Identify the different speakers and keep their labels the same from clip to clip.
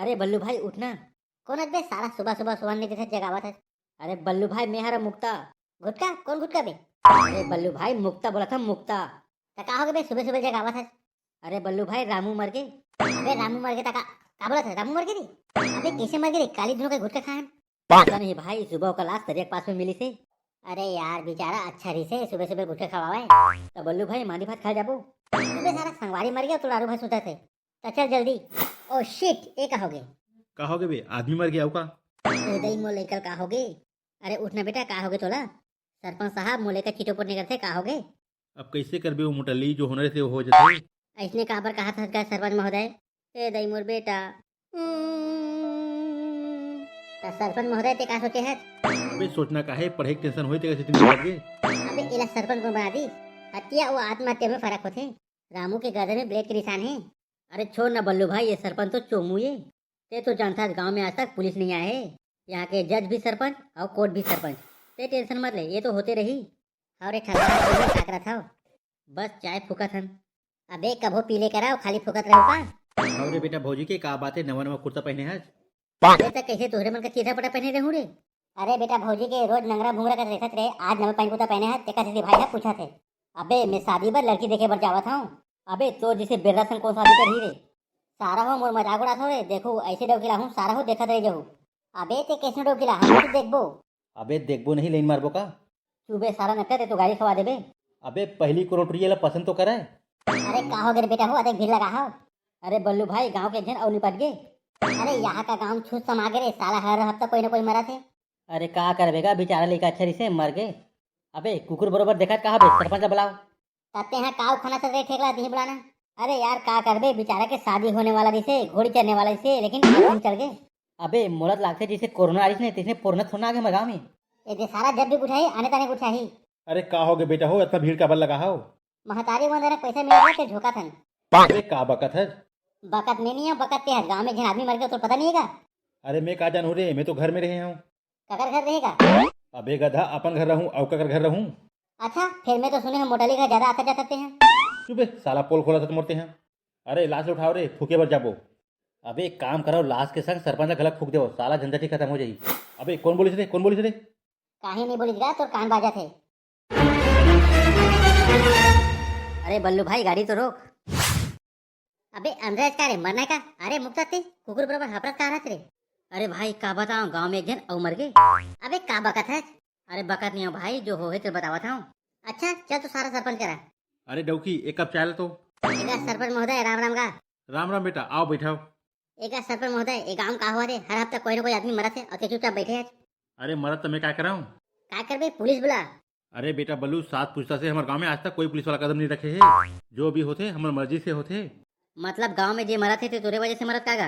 Speaker 1: अरे बल्लू भाई उठना।
Speaker 2: कौन बे सारा सुबह सुबह सुहाने जैसे जगावत है।
Speaker 1: अरे बल्लू भाई मैं हरा मुक्ता।
Speaker 2: गुटका कौन गुटका बे।
Speaker 1: अरे बल्लू भाई मुक्ता बोला था मुक्ता।
Speaker 2: तो का हो गए बे सुबह सुबह जगावत है।
Speaker 1: अरे बल्लू भाई रामू मर गए।
Speaker 2: अबे रामू मर गया का बोला था रामू मर गई थी। अबे कैसे मर गई काली दिनों के गुटका खाए।
Speaker 1: पता नहीं भाई सुबह का लाश तरिया के पास में मिली से।
Speaker 2: अरे यार बेचारा अच्छा रही से सुबह सुबह गुटका खवाए।
Speaker 1: तो बल्लू भाई मानी भात खा जाबो।
Speaker 2: सुबह सारा संगवारी मर गया तो लारू भाई सुता थे। तो चल जल्दी। ओ शिट ए का हो गए।
Speaker 3: का हो गए बे आदमी मर गया का।
Speaker 2: हृदय मो लेकर का हो गए। अरे उठना बेटा का हो गए तोला। सरपंच साहब मो लेकर चीटों पर निकल थे का हो गए।
Speaker 3: अब कैसे करबे वो मुटली जो होने से हो जाते।
Speaker 2: ऐसने कहा पर कहा था क्या सरपंच महोदय। ए दई मोर बेटा। तो सरपंच महोदय ते का सोचे है।
Speaker 3: अबे सोचना का है पढ़े की टेंशन होई ते कैसे इतनी लग गए।
Speaker 2: अबे इला सरपंच को बना दी। हत्या वो आत्महत्या में फर्क होते। रामू के गर्दन में ब्लेड के निशान है।
Speaker 1: अरे छोड़ ना बल्लू भाई ये सरपंच तो चोमू ये। ते तो जानता है गांव में आज तक पुलिस नहीं आए है। यहाँ के जज भी सरपंच और कोर्ट भी सरपंच। ते टेंशन मत ले ये तो होते रही।
Speaker 2: और एक ठगरा था।
Speaker 1: बस चाय फूका थन।
Speaker 2: अबे कभो पीले कराओ खाली फुकत रहो का।
Speaker 3: अरे बेटा भौजी के का बात है नवा नवा कुर्ता पहने है।
Speaker 2: अरे तक कैसे तोहरे मन का चीथा पटा पहने रहूं रे। अरे बेटा भौजी के रोज नंगरा भूंगरा कर देखत रहे आज नवा पैंट कुर्ता पहने है तेका से भाई है पूछा थे। अबे मैं शादी पर लड़की देखे बर जावत हूँ।
Speaker 1: अबे तो जिसे बिरला सन कौन शादी कर ही रे।
Speaker 2: सारा हो मोर मजाक उड़ात हो रे देखो ऐसे डोकिला हूँ सारा हो देखत रह जाऊ। अबे ते कैसे डोकिला हम तो देखबो।
Speaker 3: अबे देखबो नहीं लेन मारबो का।
Speaker 1: सुबह सारा न करे तो गाड़ी खवा देबे।
Speaker 3: अबे पहली कोरोटरी पसंद तो करे।
Speaker 2: अरे का हो गए बेटा हो अधिक भीड़ लगा हो।
Speaker 1: अरे बल्लू भाई गांव के जन और निपट गए।
Speaker 2: अरे यहाँ का गांव छूत समा गए साला हर हफ्ता कोई ना कोई मरा थे।
Speaker 1: अरे कहा करबेगा बेचारा लेकर अच्छा से मर गए। अबे कुकुर बरोबर देखा कहा बे सरपंच बुलाओ।
Speaker 2: कहते हैं काव खाना चल रहे ठेकला नहीं बुलाना। अरे यार का करबे बेचारा के शादी होने वाला जिसे घोड़ी चढ़ने वाला जिसे लेकिन हम चल गए।
Speaker 1: अबे मोलत लागते जिसे कोरोना आरिस ने तिसने पूर्णत होना आगे गाँव में।
Speaker 2: ये सारा जब भी उठाई आने ताने उठाई।
Speaker 3: अरे का हो गए बेटा हो इतना भीड़ का बल लगा हो।
Speaker 2: महतारी वंदना पैसा मिल गया तो झोंका थन।
Speaker 3: अरे का बकत है।
Speaker 2: बकत में नहीं है बकत ते है गाँव में जिन आदमी मर गया तो पता नहीं है।
Speaker 3: अरे मैं का जानू रे मैं तो घर में रहे हूँ।
Speaker 2: ककर घर रहेगा।
Speaker 3: अबे गधा अपन घर रहूँ और ककर घर रहूँ।
Speaker 2: अच्छा फिर मैं तो सुने हैं मोटली का ज्यादा आता जाते हैं।
Speaker 3: चुपे साला पोल खोला था मरते हैं। अरे लाश उठाओ रे फूके बर जाबो। अबे एक काम करो लाश के संग सरपंच गलत फूक दो साला झंझट ही खत्म हो जाई। अबे कौन बोली रे कौन बोली रे।
Speaker 2: काहे नहीं बोली तो कान बाजा थे।
Speaker 1: अरे बल्लू भाई गाड़ी तो रोक।
Speaker 2: अबे अंदर का रे मरना का। अरे मुक्ता थे कुकुर बराबर हपरत का रहा रे।
Speaker 1: अरे भाई का बताऊं गांव में एक जन और मर गए।
Speaker 2: अबे का बकत है।
Speaker 1: अरे बकत नहीं हो भाई जो हो तो बतावा था।
Speaker 2: अच्छा चल तो सारा सरपंच करा।
Speaker 3: अरे डौकी एक कप चाय ला तो।
Speaker 2: एका सरपंच महोदय राम राम का।
Speaker 3: राम राम बेटा आओ बैठाओ।
Speaker 2: एका सरपंच महोदय एक गाँव का हुआ थे हर हफ्ता कोई ना कोई आदमी मरा थे और चुपचाप बैठे है।
Speaker 3: अरे मरद तो मैं क्या कराऊँ।
Speaker 2: का कर बे पुलिस बुला।
Speaker 3: अरे बेटा बल्लू साथ पूछता से हमारे गांव में आज तक कोई पुलिस वाला कदम नहीं रखे है। जो भी होते हमारी मर्जी से होते।
Speaker 1: मतलब गांव में जे मरा थे तोरे वजह से मरत कागा।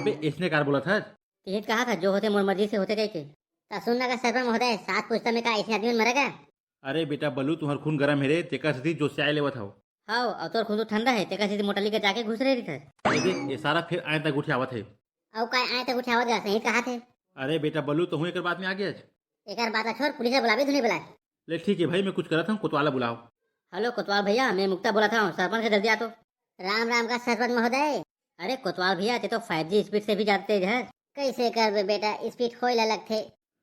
Speaker 3: अबे इसने कार बोला था।
Speaker 1: तिहित कहा था जो होते मोर मर्जी से होते कह के।
Speaker 2: सुनना का सरपंच महोदय साथ पूछता में का ऐसे आदमी मरेगा।
Speaker 3: अरे बेटा बल्लू तुम्हार खून गरम है रे तेका से जो चाय लेवत हो।
Speaker 1: हाँ और तोर खून तो ठंडा है तेका सीधी मोटली के जाके घुस रही था।
Speaker 3: ये सारा फिर आए तक उठे आवत है।
Speaker 2: और का आए तक उठावत गा सही कहा थे।
Speaker 3: अरे बेटा बल्लू तो हूँ एक बात में आ गया।
Speaker 2: एक बात छोड़ पुलिस बुला भी धुनी बुला।
Speaker 3: ले ठीक है भाई मैं कुछ करता हूँ कोतवाला बुलाओ।
Speaker 1: हेलो कोतवाल भैया मैं मुक्ता बोला था सरपंच से जल्दी आ तो।
Speaker 2: राम राम का सरपंच महोदय।
Speaker 1: अरे कोतवाल भैया ते तो 5G स्पीड से भी ज्यादा तेज है।
Speaker 2: कैसे कर बे बेटा स्पीड खोल अलग थे।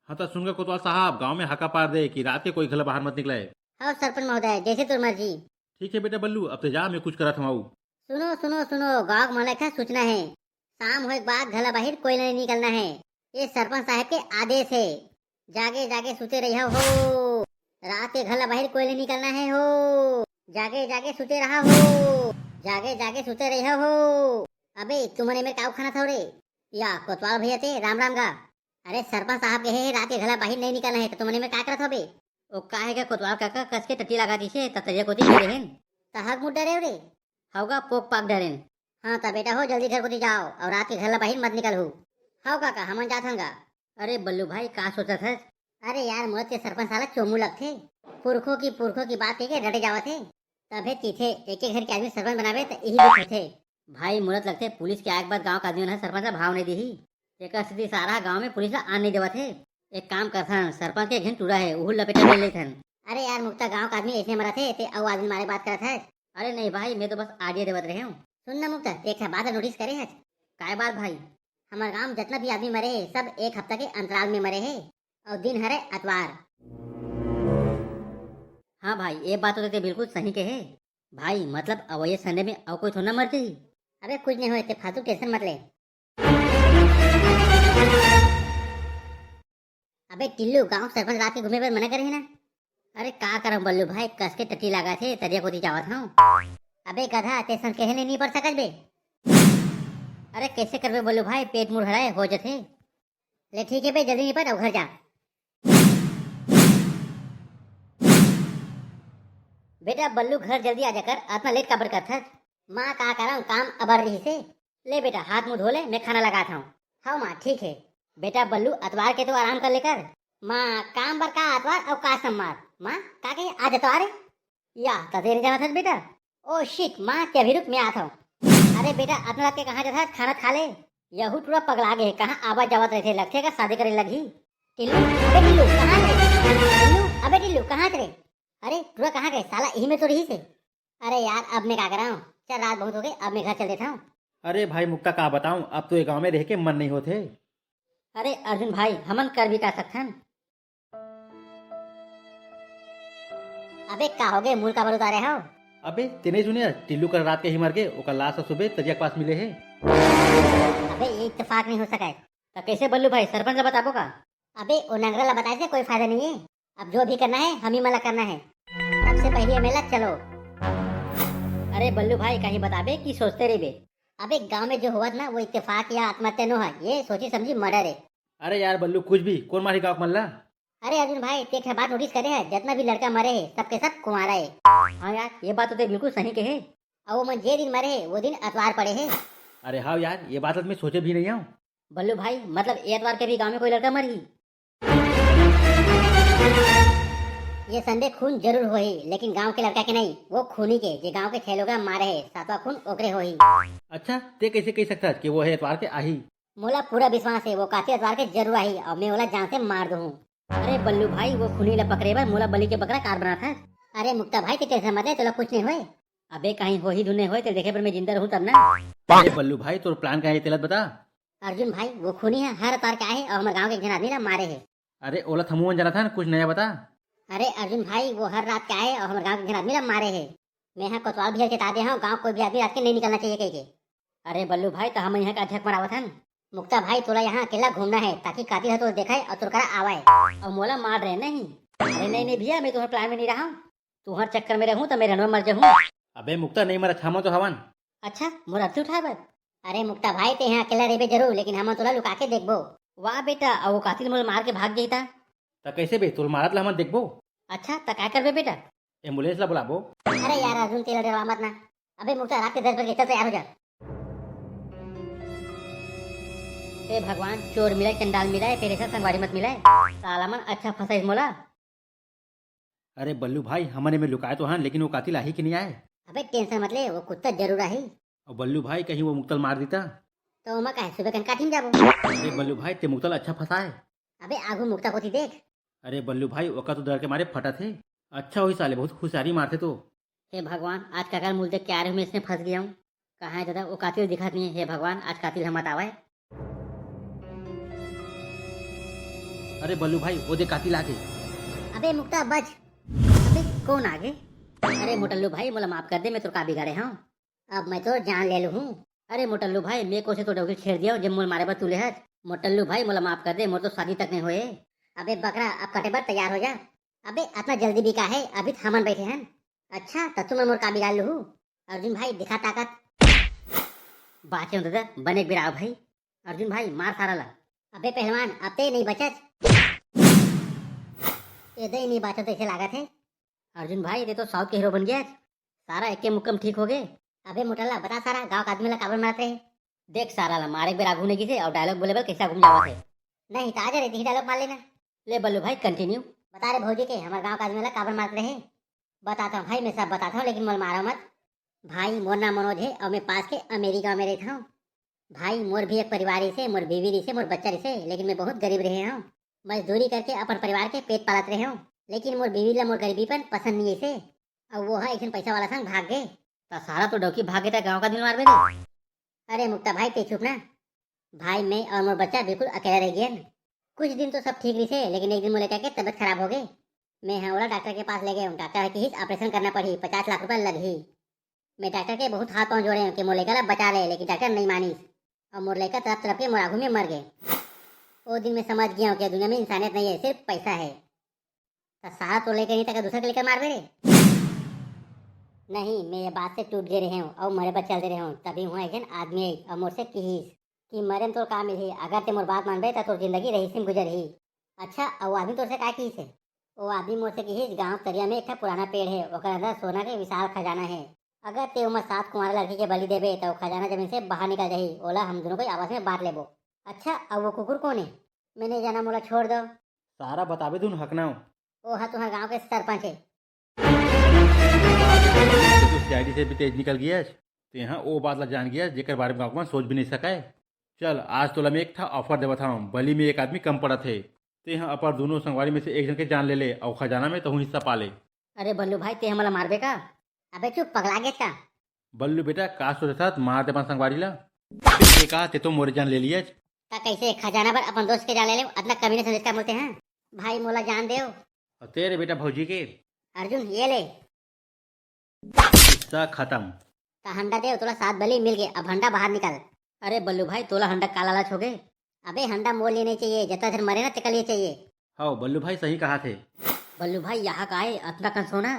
Speaker 3: हाँ तो सुनकर कोतवाल साहब गांव में हका पार दे कि रात के कोई घर बाहर मत निकले।
Speaker 2: हाँ सरपंच महोदय जैसे तुर मर्जी।
Speaker 3: ठीक है बेटा बल्लू अब तो जा मैं कुछ करता हूँ।
Speaker 2: सुनो सुनो सुनो गाँव मालक का सूचना है। शाम हो बाद घला बाहर कोई नहीं निकलना है। ये सरपंच साहब के आदेश है। जागे जागे सुते रहा हो। रात के घला बाहर कोई नहीं निकलना है हो। जागे जागे सुते रहा हो। जागे जागे सुते रहा हो। अबे तुमने मेरे काव खाना था रे। या कोतवाल भैया थे राम राम का। अरे सरपंच साहब कहे रात के घला बाहर नहीं निकलना है तो तुमने में क्या करा था बे।
Speaker 1: ओ काहे का कोतवाल काका कस के टट्टी लगा दी से ततरिया कोती ले रहन।
Speaker 2: तहक मुड डरे रे।
Speaker 1: होगा पोक पाक डरेन।
Speaker 2: हाँ तो बेटा हो जल्दी घर को जाओ और रात के घला बाहर मत निकल हो। हाँ काका हम जात हंगा।
Speaker 1: अरे बल्लू भाई कहा सोचा था।
Speaker 2: अरे यार मोद के सरपंच साला चोमू लगते। पुरखों की बात कह के रटे जावत थे। तबे तीथे एक घर के आदमी सरपंच बनावे तो यही दुख थे।
Speaker 1: भाई मुरत लगते पुलिस के आग बाद गांव का आदमी ने सरपंच का भाव नहीं दी ही। तेकर स्थिति सारा गांव में पुलिस आन नहीं देवा थे। एक काम करथन सरपंच के घेन टूरा है उहु लपेटा ले लेथन।
Speaker 2: अरे यार मुक्ता गांव का आदमी ऐसे मरा थे ते और आदमी मारे बात करत है।
Speaker 1: अरे नहीं भाई मैं तो बस आइडिया देवत रहे हूँ।
Speaker 2: सुनना मुक्ता एक बात नोटिस करे है।
Speaker 1: काय बात भाई।
Speaker 2: हमारे गांव में जितना भी आदमी मरे है सब एक हफ्ता के अंतराल में मरे है और दिन हरे अतवार।
Speaker 1: हाँ भाई ये बात तो ते बिल्कुल सही कहे भाई, मतलब अब ये संडे में और कोई थोड़ा ना मरते ही।
Speaker 2: अबे कुछ नहीं हुए ते फालतू टेंशन मत ले। अबे टिल्लू, गांव सरपंच रात के घूमे पर मना करे है ना।
Speaker 1: अरे का करम बल्लू भाई, कस के टट्टी लगा थे तरिया को जावत हूँ।
Speaker 2: अबे गधा, टेंशन कहने नहीं पड़ सकत बे।
Speaker 1: अरे कैसे करबे बल्लू भाई, पेट मुड़ हड़ाए हो जथे।
Speaker 2: ले ठीक है बे, जल्दी निपट और घर जा।
Speaker 1: बेटा बल्लू घर जल्दी आ जाकर, अपना लेट काबर कर था।
Speaker 2: माँ का कर रहा हूँ, काम अबर रही से।
Speaker 1: ले बेटा हाथ मुंह धो ले, मैं खाना लगाता हूँ।
Speaker 2: हाँ माँ ठीक है।
Speaker 1: बेटा बल्लू अतवार के तो आराम कर लेकर।
Speaker 2: माँ काम बर का अतवार और का सम्मार। माँ का कही आज अतवार है
Speaker 1: या तते नहीं जाना था बेटा।
Speaker 2: ओ शिट माँ, क्या भी रुक मैं आता हूँ।
Speaker 1: अरे बेटा अपना रात के कहाँ जाता, खाना खा ले। यहू पूरा पगला गए, कहाँ आवाज जावत रहे थे, लगते का शादी करे लगी।
Speaker 2: टिल्लू, अबे टिल्लू कहाँ थे? टिल्लू, अबे टिल्लू कहाँ थे? अरे पूरा कहाँ गए साला, यही में तो रही से। अरे यार अब मैं क्या कर रहा हूँ, चल रात बहुत हो गई, अब मैं घर चल देता हूँ।
Speaker 3: अरे भाई मुक्ता का बताऊं, अब तो ये गांव में रह के मन नहीं होते।
Speaker 1: अरे अर्जुन भाई हमन कर भी का सकथन।
Speaker 2: अबे का हो गए, मूल का बल उतारे हो।
Speaker 3: अबे तेने सुनिया टिल्लू कल रात के ही मर गए, ओकर लाश सुबह तजिया के पास मिले है।
Speaker 2: अबे ये इत्तेफाक नहीं हो सका है।
Speaker 1: तो कैसे बल्लू भाई, सरपंच से बताबो का।
Speaker 2: अबे वो नंगरा ला बताए से कोई फायदा नहीं है। अब जो भी करना है हम ही मला करना है। सबसे पहले मेला चलो।
Speaker 1: अरे बल्लू भाई कहीं बताबे कि सोचते रहे बे।
Speaker 2: अबे गांव में जो हुआ ना वो इत्तेफाक या आत्महत्या नो है, ये सोची समझी मर्डर है।
Speaker 3: अरे यार बल्लू कुछ भी, कौन मारी गाँव मल्ला।
Speaker 2: अरे अर्जुन भाई एक बात नोटिस करे है, जितना भी लड़का मरे है सबके सब कुंवारा है।
Speaker 1: हाँ यार ये बात तो ते बिल्कुल सही कहे।
Speaker 2: और वो मन जे दिन मरे है वो दिन अतवार पड़े है।
Speaker 3: अरे हाँ यार ये बात मैं सोचे भी नहीं हूँ।
Speaker 1: बल्लू भाई मतलब एतवार के भी गांव में कोई लड़का मर ही।
Speaker 2: ये संडे खून जरूर हो ही, लेकिन गांव के लड़का के नहीं, वो खूनी के जे गांव के छह लोग मारे है, सातवां खून ओकरे हो ही।
Speaker 3: अच्छा ते कैसे कह सकता है कि वो है एतवार के आही।
Speaker 2: मोला पूरा विश्वास है वो कातिल अतवार के जरूर आई और मैं ओला जान से मार दूँ।
Speaker 1: अरे बल्लू भाई वो खूनी ला पकड़े बार मोला बलि के बकरा कार बना था।
Speaker 2: अरे मुक्ता भाई ते टेंशन मत ले, तोला कुछ नहीं हुए।
Speaker 1: अबे कहीं हो ही धुने हुए तो देखे पर मैं जिंदा रहूं तब ना।
Speaker 3: अरे बल्लू भाई तो प्लान क्या है तेलत बता।
Speaker 2: अर्जुन भाई वो खूनी है, हर अतवार के आए और हमारे गाँव के एक जन आदमी ला मारे है।
Speaker 3: अरे ओला थमुवन जाना था ना, कुछ नया बता।
Speaker 2: अरे अर्जुन भाई वो हर रात के आए और हमारे गाँव के एक जन आदमी ला मारे है। मैं यहाँ कोतवाल भी चेता दिया हूँ, गाँव कोई भी आदमी रात के नहीं निकलना चाहिए कह के।
Speaker 1: अरे बल्लू भाई तो हम यहाँ का अध्यक्ष मरावत हन।
Speaker 2: मुक्ता भाई तोला यहाँ अकेला घूमना है ताकि कातिल है तो देखा है और तुरकरा आवाए
Speaker 1: और मोला मार रहे नहीं। अरे नहीं नहीं भैया मैं तुम्हारे प्लान में नहीं रहा हूँ, तुम्हारे चक्कर में रहूँ तो मैं रनवा मर जाऊँ।
Speaker 3: अबे मुक्ता नहीं मरा छामा तो हवन।
Speaker 1: अच्छा मोरा अर्थी उठा बस।
Speaker 2: अरे मुक्ता भाई ते यहाँ अकेला रेबे जरूर, लेकिन हम तोला लुका के देखबो।
Speaker 1: वाह बेटा, और वो कातिल मोला मार के भाग गई था।
Speaker 3: तो कैसे बे तुल मारत ला हम देखबो।
Speaker 1: अच्छा तो क्या करबे बेटा।
Speaker 3: एम्बुलेंस ला बुलाबो।
Speaker 2: अरे यार अर्जुन तेरा डरवा मत ना। अबे मुक्ता रात के 10 बजे चल तैयार हो जा।
Speaker 1: हे भगवान, चोर मिलाए चंडाल मिलाए, तेरे साथ संगवारी मत मिलाए, साला मन अच्छा फंसा इस मोला।
Speaker 3: अरे बल्लू भाई हमने में लुकाए तो हाँ, लेकिन वो कातिल आही कि नहीं आए।
Speaker 2: अबे टेंशन मत ले, वो कुत्ता जरूर आई।
Speaker 3: और बल्लू भाई कहीं वो मुक्तल मार देता।
Speaker 2: तो मैं कहे सुबह कन काटिम जाबो।
Speaker 3: अरे बल्लू भाई ते मुक्तल अच्छा फंसा है।
Speaker 2: अबे आगू मुक्ता पोती देख।
Speaker 3: अरे बल्लू भाई ओका तो डर के मारे फटा थे। अच्छा हुई साले, बहुत खुशहाली मारते तो।
Speaker 1: हे भगवान आज का कल मुझे क्या रहे मैं इसमें फंस गया हूँ। कहाँ है दादा वो कातिल दिखात नहीं है। हे भगवान आज कातिल हम आवाए।
Speaker 3: अरे बल्लू भाई वो दे कातिल आगे।
Speaker 2: अबे मुक्ता बच।
Speaker 1: अबे कौन आगे। अरे मोटल्लू भाई मोला माफ कर दे, मैं तो का बिगाड़े हूँ।
Speaker 2: अब मैं तो जान ले लूँ।
Speaker 1: अरे मोटल्लू भाई मैं को से तो डोगी छेड़ दिया जब मोल मारे पर तुले है। मोटल्लू भाई मोला माफ कर दे, मोर तो शादी तक नहीं हुए।
Speaker 2: अबे बकरा अब कटे पर तैयार हो जा। अबे इतना जल्दी भी का है, अभी थामन बैठे हैं। अच्छा तो तुम मोर का बिगाड़ लू। अर्जुन भाई दिखा ताकत।
Speaker 1: बाचे दादा बने बिरा भाई। अर्जुन भाई मार सारा ला।
Speaker 2: अबे पहलवान अब ते नहीं बचत। ये दे नहीं बचत ऐसे लागत है।
Speaker 1: अर्जुन भाई ये तो साउथ के हीरो बन गया। सारा एक के मुक्कम ठीक हो गए।
Speaker 2: अबे मोटला बता सारा गाँव का आदमी ला काबर मारते है।
Speaker 1: देख सारा ला मारे बेरा घूमने की से और डायलॉग बोले बल कैसा घूम जावा थे।
Speaker 2: नहीं तो आजा रे दी डायलॉग मार लेना।
Speaker 1: ले बल्लू भाई कंटिन्यू।
Speaker 2: बता रहे भौजी के हमारे गाँव का आदमी ला काबर मारते रहे। बताता हूँ भाई, मैं सब बताता हूँ लेकिन मोल मारो मत। भाई मोर नाम मनोज है और मैं पास के अमेरिका में रहता हूँ। भाई मोर भी एक परिवार ही से, मोर बीवी से, मोर बच्चा से, लेकिन मैं बहुत गरीब रहे हूँ। मजदूरी करके अपन परिवार के पेट पालत रहे हूँ, लेकिन मोर बीवी ला मोर गरीबी पर पसंद नहीं है। और वो है एक पैसा वाला संग भाग गए।
Speaker 1: तो सारा तो डौकी भागे था गाँव का दिल मार दे।
Speaker 2: अरे मुक्ता भाई ते चुप ना। भाई मैं और मोर बच्चा बिल्कुल अकेला रह गया। कुछ दिन तो सब ठीक रही थे, लेकिन एक दिन मोले क्या के तबियत खराब हो गई। मैं हाँ वाला डॉक्टर के पास ले गए। डॉक्टर की ही ऑपरेशन करना पड़ी, 50 लाख रुपए लग ही। मैं डॉक्टर के बहुत हाथ पाँव जोड़े हैं कि मोले का बचा ले, लेकिन डॉक्टर नहीं मानी और मोर लेकर तरफ तरफ के मोराघू में मर गए। वो दिन मैं समझ गया हूँ कि दुनिया में इंसानियत नहीं है, सिर्फ पैसा है। तो सारा तो लेकर नहीं था, दूसरे को लेकर मार दे रे। नहीं, मैं ये बात से टूट गए रहे हूँ और मरे पर चलते रहे हूँ। तभी हुआ एक जन आदमी आई और मुझसे कहीस कि मरे में तो काम मिली, अगर ते मोर बात मान बे तो जिंदगी रही सिम गुजर ही। अच्छा, और वो आदमी तो से का कहीस है? वो आदमी मुझसे कहीस गाँव तरिया में एक पुराना पेड़ है, ओकर अंदर सोना के विशाल खजाना है। अगर ते उम्र 7 कुमार लड़की के बलि देबे तो खजाना जमीन से बाहर निकल जाही। ओला हम दोनों को आपस में बांट लेबो। अच्छा, अब वो कुकुर कौन है? मैंने जाना, मोला छोड़ दो।
Speaker 3: सारा बताबे तुम हक ना हो।
Speaker 2: वो हाँ तुम्हारे गाँव के सरपंच है।
Speaker 3: तो सीआईडी से भी तेज निकल गया तो यहाँ वो बात ला जान गया जेकर बारे में गाँव में सोच भी नहीं सका है। चल आज तोला में एक था ऑफर देवा था, बली में एक आदमी कम पड़ा थे तो यहाँ अपर दोनों संगवारी में से एक जन के जान ले ले और खजाना में तो हिस्सा पा ले।
Speaker 1: अरे बल्लू भाई ते हमला मारबे का?
Speaker 2: अबे चुप, पगला गया क्या?
Speaker 3: बल्लू बेटा का सोचे था मार दे अपन संगवारी ला, फिर कहा ते तो मोरे जान ले लिया।
Speaker 2: ता कैसे खजाना पर अपन दोस्त के जान ले ले? इतना कमी ने संदेश का बोलते हैं। भाई मोला जान दे।
Speaker 3: और तेरे बेटा भौजी के
Speaker 2: अर्जुन ये ले
Speaker 3: हिस्सा खत्म।
Speaker 2: ता हंडा दे, तोला 7 बलि मिल गए। अब हंडा बाहर निकाल।
Speaker 1: अरे बल्लू भाई तोला हंडा का लालच हो गए?
Speaker 2: अबे हंडा मोल लेने चाहिए, जितना देर मरे ना तिकल लिए चाहिए।
Speaker 3: हाँ बल्लू भाई सही कहा थे।
Speaker 1: बल्लू भाई यहाँ का है इतना कन सोना?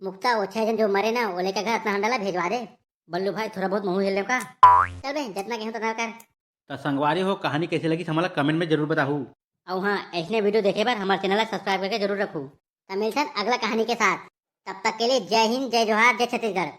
Speaker 2: मुक्ता वो 6 जन जो मरे ना, वो लेकर घर अपना हंडा ला भेजवा दे।
Speaker 1: बल्लू भाई थोड़ा बहुत मुँह हिलने का।
Speaker 2: चल बे, जितना कहूँ उतना कर।
Speaker 3: तो संगवारी हो कहानी कैसे लगी हमारा कमेंट में जरूर बताहू।
Speaker 1: और हाँ, ऐसने वीडियो देखे बार हमारे चैनल सब्सक्राइब करके जरूर रखू।
Speaker 2: तब मिलते हैं अगला कहानी के साथ। तब तक के लिए जय हिंद, जय जोहार, जय छत्तीसगढ़।